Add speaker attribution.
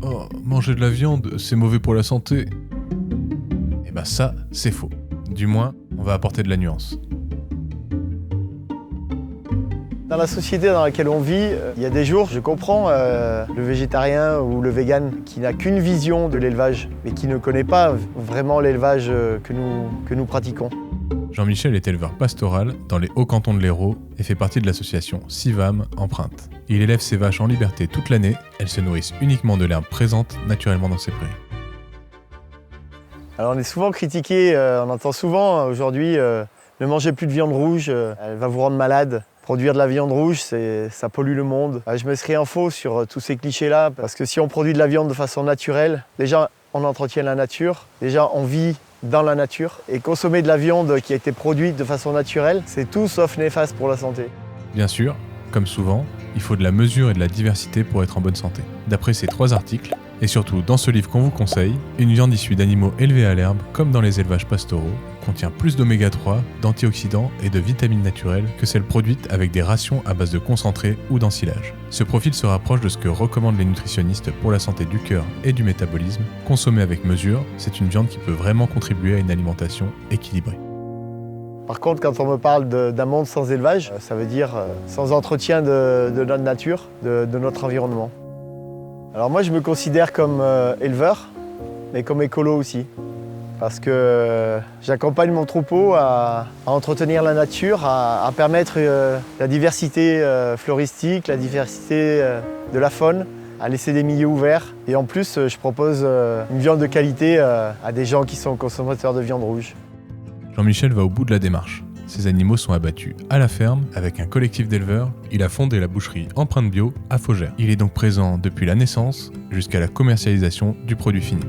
Speaker 1: Oh, manger de la viande, c'est mauvais pour la santé. Eh ben ça, c'est faux. Du moins, on va apporter de la nuance.
Speaker 2: Dans la société dans laquelle on vit, il y a des jours, je comprends le végétarien ou le vegan qui n'a qu'une vision de l'élevage, mais qui ne connaît pas vraiment l'élevage que nous pratiquons.
Speaker 1: Jean-Michel est éleveur pastoral dans les hauts cantons de l'Hérault et fait partie de l'association Civam Empreinte. Il élève ses vaches en liberté toute l'année, elles se nourrissent uniquement de l'herbe présente naturellement dans ses prairies.
Speaker 2: Alors on est souvent critiqué, on entend souvent aujourd'hui ne mangez plus de viande rouge, elle va vous rendre malade. Produire de la viande rouge, ça pollue le monde. Je me serais en faux sur tous ces clichés-là, parce que si on produit de la viande de façon naturelle, déjà on entretient la nature, déjà on vit dans la nature. Et consommer de la viande qui a été produite de façon naturelle, c'est tout sauf néfaste pour la santé.
Speaker 1: Bien sûr, comme souvent, il faut de la mesure et de la diversité pour être en bonne santé. D'après ces 3 articles, et surtout dans ce livre qu'on vous conseille, une viande issue d'animaux élevés à l'herbe, comme dans les élevages pastoraux, contient plus d'oméga 3, d'antioxydants et de vitamines naturelles que celles produites avec des rations à base de concentré ou d'ensilage. Ce profil se rapproche de ce que recommandent les nutritionnistes pour la santé du cœur et du métabolisme. Consommée avec mesure, c'est une viande qui peut vraiment contribuer à une alimentation équilibrée.
Speaker 2: Par contre, quand on me parle d'un monde sans élevage, ça veut dire sans entretien de notre nature, de notre environnement. Alors moi, je me considère comme éleveur, mais comme écolo aussi. Parce que j'accompagne mon troupeau à entretenir la nature, à permettre la diversité floristique, la diversité de la faune, à laisser des milieux ouverts. Et en plus, je propose une viande de qualité à des gens qui sont consommateurs de viande rouge.
Speaker 1: Jean-Michel va au bout de la démarche. Ces animaux sont abattus à la ferme avec un collectif d'éleveurs. Il a fondé la boucherie Empreinte Bio à Faugères. Il est donc présent depuis la naissance jusqu'à la commercialisation du produit fini.